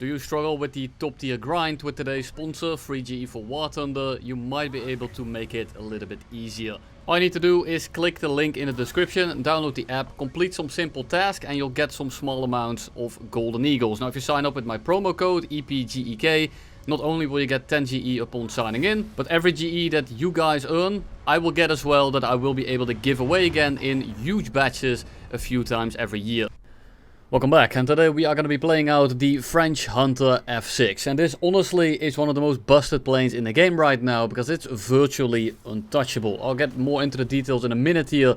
Do you struggle with the top tier grind with today's sponsor, 3GE for War Thunder? You might be able to make it a little bit easier. All you need to do is click the link in the description, download the app, complete some simple task and you'll get some small amounts of golden eagles. Now if you sign up with my promo code EPGEK, not only will you get 10 GE upon signing in, but every GE that you guys earn, I will get as well, that I will be able to give away again in huge batches a few times every year. Welcome back, and today we are going to be playing out the French Hunter F.6, and this honestly is one of the most busted planes in the game right now because it's virtually untouchable. I'll get more into the details in a minute here,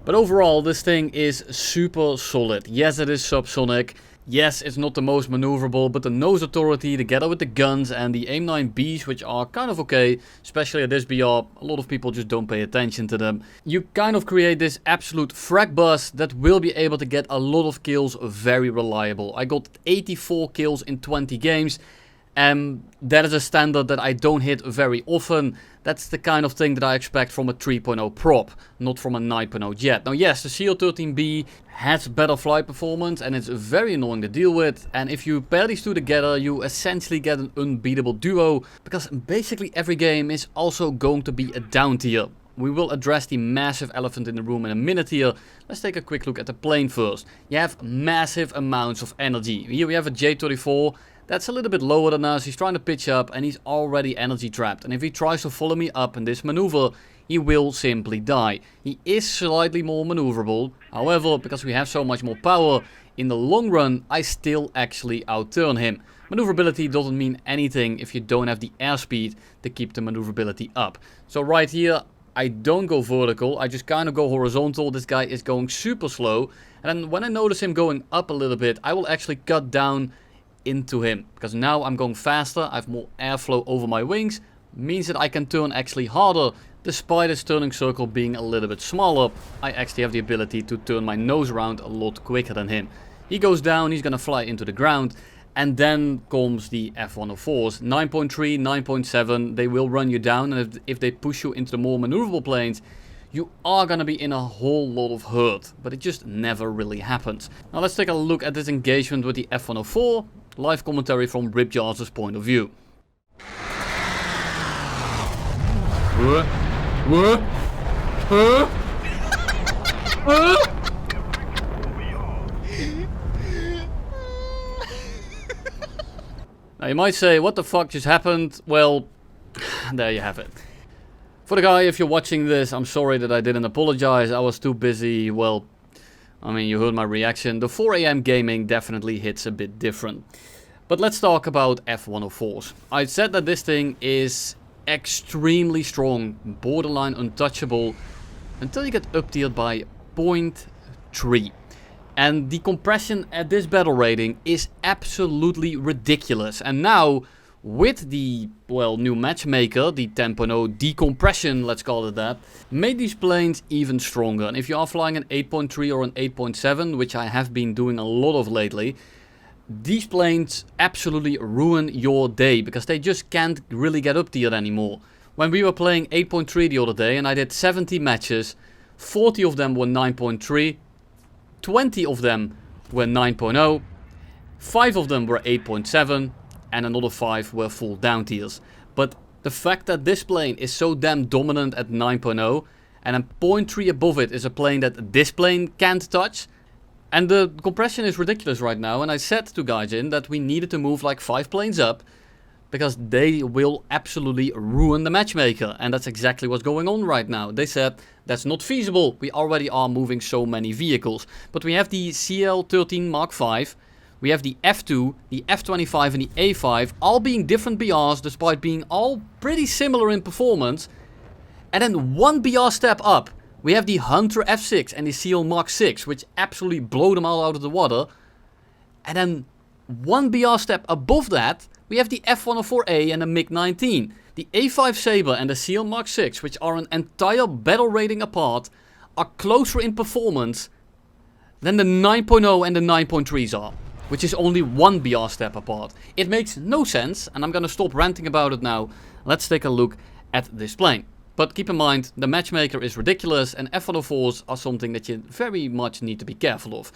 but overall this thing is super solid. Yes, it is subsonic. Yes, it's not the most maneuverable, but the nose authority together with the guns and the AIM-9Bs, which are kind of okay, especially at this BR, a lot of people just don't pay attention to them. You kind of create this absolute frag bus that will be able to get a lot of kills very reliable. I got 84 kills in 20 games. And that is a standard that I don't hit very often. That's the kind of thing that I expect from a 3.0 prop, not from a 9.0 jet. Now yes, the CL-13B has better flight performance and it's very annoying to deal with. And if you pair these two together, you essentially get an unbeatable duo. Because basically every game is also going to be a down tier. We will address the massive elephant in the room in a minute here. Let's take a quick look at the plane first. You have massive amounts of energy. Here we have a J-34. That's a little bit lower than us. He's trying to pitch up and he's already energy trapped. And if he tries to follow me up in this maneuver, he will simply die. He is slightly more maneuverable. However, because we have so much more power, in the long run, I still actually outturn him. Maneuverability doesn't mean anything if you don't have the airspeed to keep the maneuverability up. So right here, I don't go vertical. I just kind of go horizontal. This guy is going super slow. And then when I notice him going up a little bit, I will actually cut down into him, because now I'm going faster, I have more airflow over my wings, means that I can turn actually harder. Despite his turning circle being a little bit smaller, I actually have the ability to turn my nose around a lot quicker than him. He goes down, he's gonna fly into the ground, and then comes the F-104s. 9.3, 9.7, they will run you down, and if they push you into the more maneuverable planes, you are gonna be in a whole lot of hurt, but it just never really happens. Now let's take a look at this engagement with the F-104. Live commentary from Ripjaws' point of view. Now you might say, what the fuck just happened? Well, there you have it. For the guy, if you're watching this, I'm sorry that I didn't apologize. I was too busy, well, I mean, you heard my reaction. The 4 AM gaming definitely hits a bit different. But let's talk about F-104s. I said that this thing is extremely strong, borderline untouchable, until you get up-tiered by 0.3. And the compression at this battle rating is absolutely ridiculous. And now, with the, well, new Matchmaker, the 10.0 decompression, let's call it that, made these planes even stronger. And if you are flying an 8.3 or an 8.7, which I have been doing a lot of lately, these planes absolutely ruin your day, because they just can't really get up tiered anymore. When we were playing 8.3 the other day, and I did 70 matches, 40 of them were 9.3, 20 of them were 9.0, 5 of them were 8.7, and another 5 were full down tiers. But the fact that this plane is so damn dominant at 9.0 and a 0.3 above it is a plane that this plane can't touch, and the compression is ridiculous right now, and I said to Gaijin that we needed to move like 5 planes up because they will absolutely ruin the Matchmaker, and that's exactly what's going on right now. They said that's not feasible, we already are moving so many vehicles. But we have the CL-13 Mark V, we have the F2, the F25 and the A5, all being different BRs despite being all pretty similar in performance. And then one BR step up, we have the Hunter F.6 and the CL Mark VI, which absolutely blow them all out of the water. And then one BR step above that, we have the F-104A and the MiG-19. The A5 Sabre and the CL Mark VI, which are an entire battle rating apart, are closer in performance than the 9.0 and the 9.3s are, which is only one BR step apart. It makes no sense, and I'm gonna stop ranting about it now. Let's take a look at this plane. But keep in mind, the Matchmaker is ridiculous, and F-104s are something that you very much need to be careful of.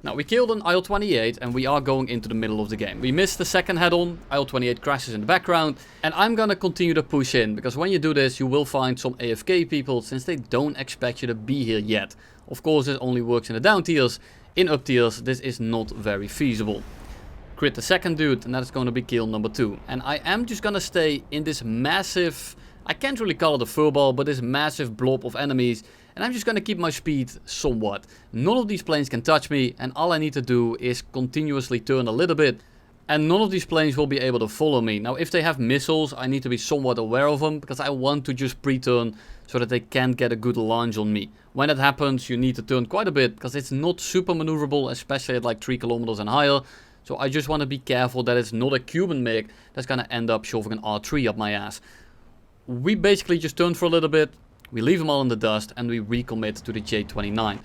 Now we killed an IL-28 and we are going into the middle of the game. We missed the second head-on, IL-28 crashes in the background, and I'm gonna continue to push in, because when you do this you will find some AFK people, since they don't expect you to be here yet. Of course this only works in the down tiers. In up tiers this is not very feasible. Crit the second dude, and that is going to be kill number 2. And I am just gonna stay in this massive, I can't really call it a furball, but this massive blob of enemies. And I'm just gonna keep my speed somewhat. None of these planes can touch me, and all I need to do is continuously turn a little bit. And none of these planes will be able to follow me. Now if they have missiles, I need to be somewhat aware of them, because I want to just pre-turn so that they can't get a good launch on me. When that happens you need to turn quite a bit, because it's not super maneuverable, especially at like 3 kilometers and higher. So I just want to be careful that it's not a Cuban MiG that's gonna end up shoving an R3 up my ass. We basically just turn for a little bit. We leave them all in the dust and we recommit to the J29.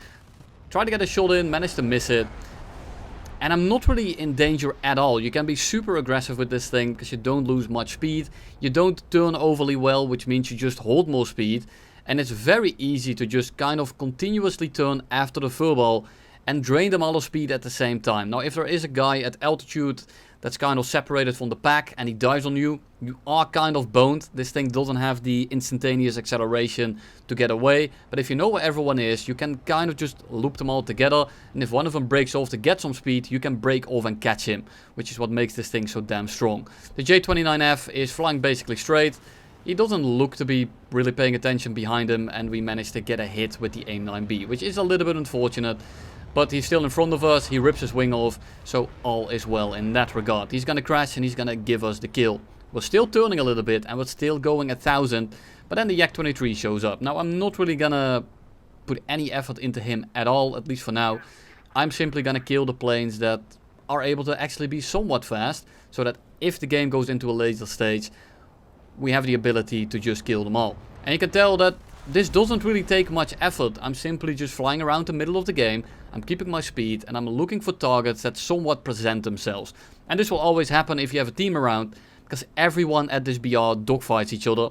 Try to get a shot in, manage to miss it. And I'm not really in danger at all. You can be super aggressive with this thing because you don't lose much speed. You don't turn overly well, which means you just hold more speed. And it's very easy to just kind of continuously turn after the furball and drain them all of speed at the same time. Now if there is a guy at altitude that's kind of separated from the pack and he dives on you, you are kind of boned. This thing doesn't have the instantaneous acceleration to get away, but if you know where everyone is, you can kind of just loop them all together, and if one of them breaks off to get some speed, you can break off and catch him, which is what makes this thing so damn strong. The J29F is flying basically straight. He doesn't look to be really paying attention behind him, and we managed to get a hit with the A9B, which is a little bit unfortunate. But he's still in front of us, he rips his wing off, so all is well in that regard. He's gonna crash and he's gonna give us the kill. We're still turning a little bit and we're still going 1000, but then the Yak-23 shows up. Now I'm not really gonna put any effort into him at all, at least for now. I'm simply gonna kill the planes that are able to actually be somewhat fast, so that if the game goes into a later stage, we have the ability to just kill them all. And you can tell that this doesn't really take much effort. I'm simply just flying around the middle of the game, I'm keeping my speed, and I'm looking for targets that somewhat present themselves. And this will always happen if you have a team around, because everyone at this BR dogfights each other,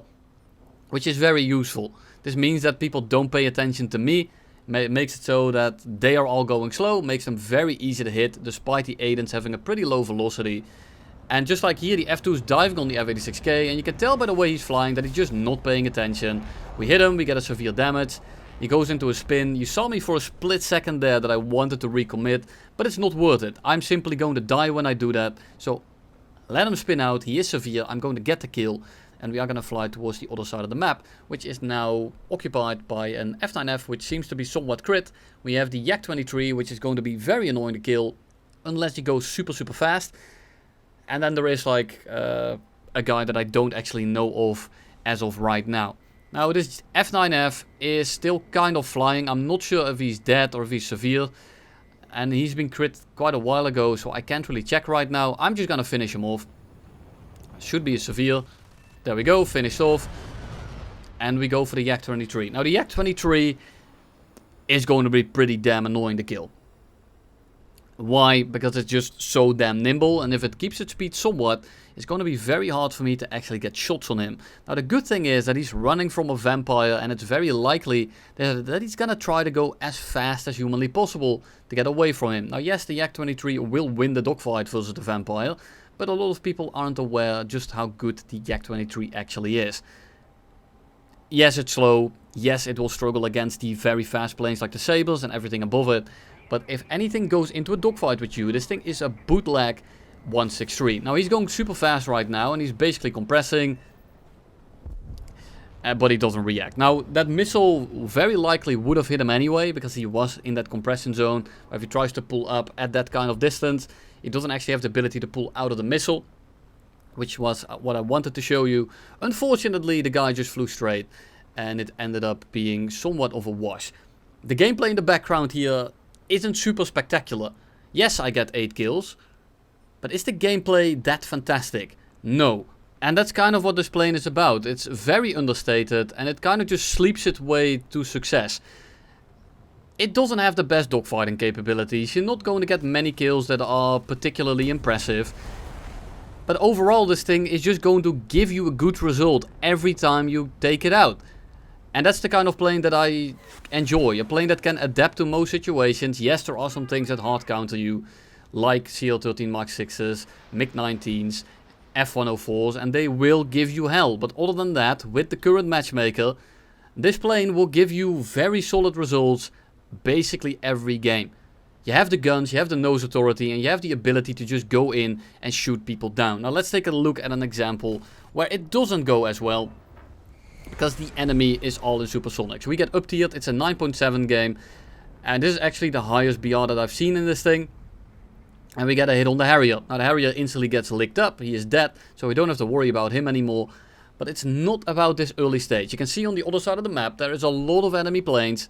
which is very useful. This means that people don't pay attention to me, makes it so that they are all going slow, makes them very easy to hit, despite the Aidens having a pretty low velocity. And just like here, the F2 is diving on the F.6's, and you can tell by the way he's flying that he's just not paying attention. We hit him, we get a severe damage. He goes into a spin. You saw me for a split second there that I wanted to recommit, but it's not worth it. I'm simply going to die when I do that. So let him spin out, he is severe, I'm going to get the kill, and we are going to fly towards the other side of the map, which is now occupied by an F9F, which seems to be somewhat crit. We have the Yak-23, which is going to be very annoying to kill, unless he goes super fast. And then there is like a guy that I don't actually know of as of right now. Now this F9F is still kind of flying. I'm not sure if he's dead or if he's severe. And he's been crit quite a while ago, so I can't really check right now. I'm just gonna finish him off. Should be a severe. There we go, finished off. And we go for the Yak-23. Now the Yak-23 is going to be pretty damn annoying to kill. Why? Because it's just so damn nimble, and if it keeps its speed somewhat, it's going to be very hard for me to actually get shots on him. Now the good thing is that he's running from a vampire, and it's very likely that he's going to try to go as fast as humanly possible to get away from him. Now yes, the Yak-23 will win the dogfight versus the vampire, but a lot of people aren't aware just how good the Yak-23 actually is. Yes, it's slow. Yes, it will struggle against the very fast planes like the Sabres and everything above it. But if anything goes into a dogfight with you, this thing is a bootleg 163. Now he's going super fast right now and he's basically compressing. But he doesn't react. Now that missile very likely would have hit him anyway, because he was in that compression zone. If he tries to pull up at that kind of distance, he doesn't actually have the ability to pull out of the missile, which was what I wanted to show you. Unfortunately, the guy just flew straight and it ended up being somewhat of a wash. The gameplay in the background here isn't super spectacular. Yes, I get 8 kills, but is the gameplay that fantastic? No. And that's kind of what this plane is about. It's very understated and it kind of just sleeps its way to success. It doesn't have the best dogfighting capabilities. You're not going to get many kills that are particularly impressive. But overall, this thing is just going to give you a good result every time you take it out. And that's the kind of plane that I enjoy. A plane that can adapt to most situations. Yes, there are some things that hard counter you, like CL-13 Mach 6's, MiG-19's, F-104's, and they will give you hell. But other than that, with the current Matchmaker, this plane will give you very solid results basically every game. You have the guns, you have the nose authority, and you have the ability to just go in and shoot people down. Now let's take a look at an example where it doesn't go as well, because the enemy is all in supersonics. We get up tiered, it's a 9.7 game, and this is actually the highest BR that I've seen in this thing. And we get a hit on the Harrier. Now the Harrier instantly gets licked up, he is dead, so we don't have to worry about him anymore. But it's not about this early stage. You can see on the other side of the map there is a lot of enemy planes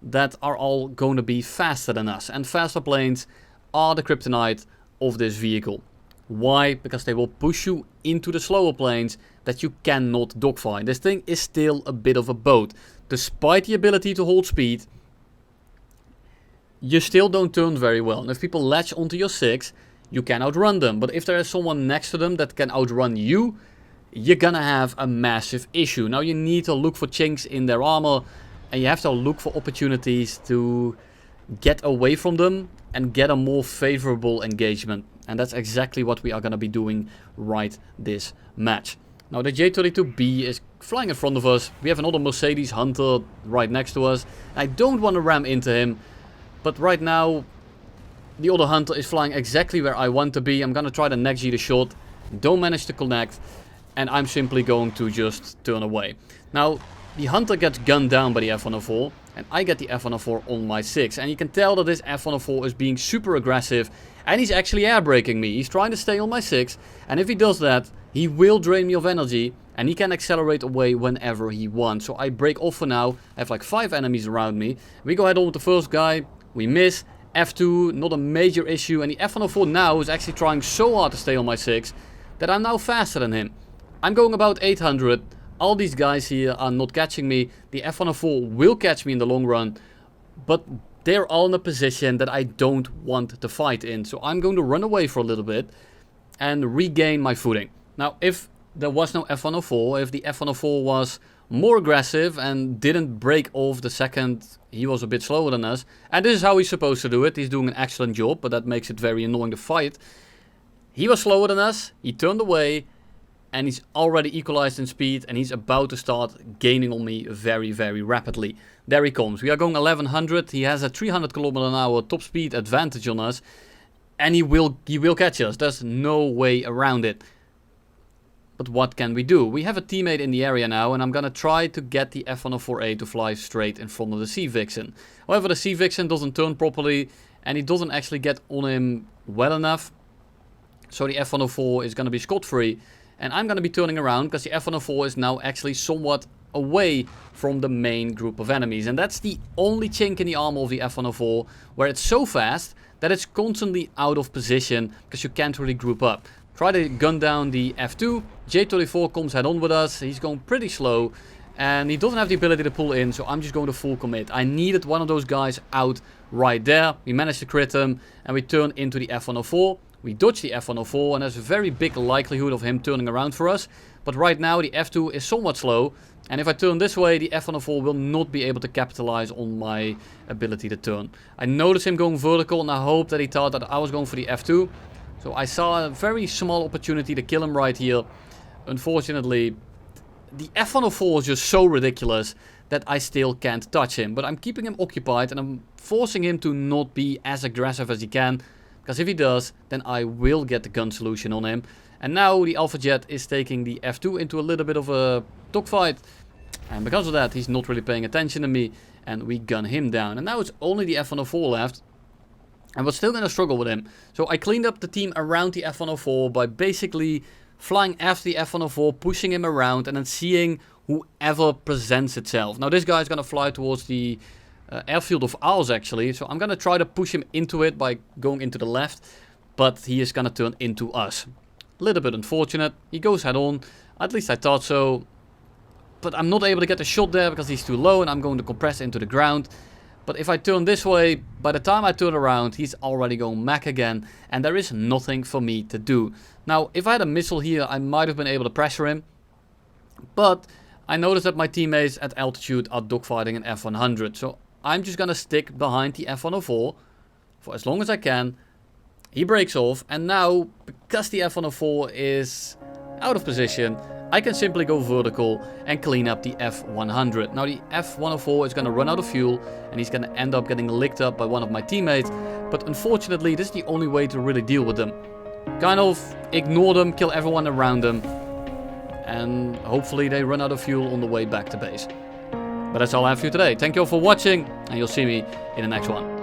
that are all going to be faster than us. And faster planes are the kryptonite of this vehicle. Why? Because they will push you into the slower planes that you cannot dogfight. This thing is still a bit of a boat. Despite the ability to hold speed, you still don't turn very well. And if people latch onto your 6, you can outrun them. But if there is someone next to them that can outrun you, you're gonna have a massive issue. Now you need to look for chinks in their armor, and you have to look for opportunities to get away from them and get a more favorable engagement. And that's exactly what we are going to be doing right this match. Now the J-32B is flying in front of us. We have another Mercedes Hunter right next to us. I don't want to ram into him, but right now the other Hunter is flying exactly where I want to be. I'm going to try the next G the shot. Don't manage to connect, and I'm simply going to just turn away. Now the Hunter gets gunned down by the F-104, and I get the F-104 on my 6. And you can tell that this F-104 is being super aggressive, and he's actually air braking me. He's trying to stay on my 6, and if he does that, he will drain me of energy, and he can accelerate away whenever he wants. So I break off for now. I have like 5 enemies around me. We go head on with the first guy, we miss. F2, not a major issue, and the F-104 now is actually trying so hard to stay on my 6 that I'm now faster than him. I'm going about 800. All these guys here are not catching me. The F-104 will catch me in the long run, but they're all in a position that I don't want to fight in. So I'm going to run away for a little bit and regain my footing. Now, if there was no F-104, if the F-104 was more aggressive and didn't break off the second he was a bit slower than us, and this is how he's supposed to do it. He's doing an excellent job, but that makes it very annoying to fight. He was slower than us, he turned away, and he's already equalized in speed, and he's about to start gaining on me very, very rapidly. There he comes. We are going 1100. He has a 300 km/h top speed advantage on us, and he will catch us. There's no way around it. But what can we do? We have a teammate in the area now, and I'm gonna try to get the F-104A to fly straight in front of the Sea-Vixen. However, the Sea-Vixen doesn't turn properly, and he doesn't actually get on him well enough. So the F-104 is gonna be scot-free. And I'm going to be turning around because the F-104 is now actually somewhat away from the main group of enemies. And that's the only chink in the armor of the F-104, where it's so fast that it's constantly out of position because you can't really group up. Try to gun down the F2. J-34 comes head on with us. He's going pretty slow and he doesn't have the ability to pull in, so I'm just going to full commit. I needed one of those guys out right there. We managed to crit him and we turn into the F-104. We dodge the F-104 and there's a very big likelihood of him turning around for us. But right now the F2 is somewhat slow. And if I turn this way, the F-104 will not be able to capitalize on my ability to turn. I noticed him going vertical and I hope that he thought that I was going for the F2. So I saw a very small opportunity to kill him right here. Unfortunately, the F-104 is just so ridiculous that I still can't touch him. But I'm keeping him occupied and I'm forcing him to not be as aggressive as he can. Because if he does, then I will get the gun solution on him. And now the Alpha Jet is taking the F2 into a little bit of a dogfight. And because of that, he's not really paying attention to me. And we gun him down. And now it's only the F-104 left. And we're still going to struggle with him. So I cleaned up the team around the F-104 by basically flying after the F-104, pushing him around, and then seeing whoever presents itself. Now this guy is going to fly towards the airfield of ours actually. So I'm going to try to push him into it by going into the left. But he is going to turn into us. A little bit unfortunate. He goes head on. At least I thought so. But I'm not able to get a shot there because he's too low and I'm going to compress into the ground. But if I turn this way, by the time I turn around, he's already going Mach again. And there is nothing for me to do. Now, if I had a missile here, I might have been able to pressure him. But I noticed that my teammates at altitude are dogfighting an F100. So I'm just gonna stick behind the F104 for as long as I can. He breaks off, and now, because the F104 is out of position, I can simply go vertical and clean up the F100. Now the F104 is gonna run out of fuel, and he's gonna end up getting licked up by one of my teammates. But unfortunately, this is the only way to really deal with them. Kind of ignore them, kill everyone around them, and hopefully they run out of fuel on the way back to base. But that's all I have for you today. Thank you all for watching, and you'll see me in the next one.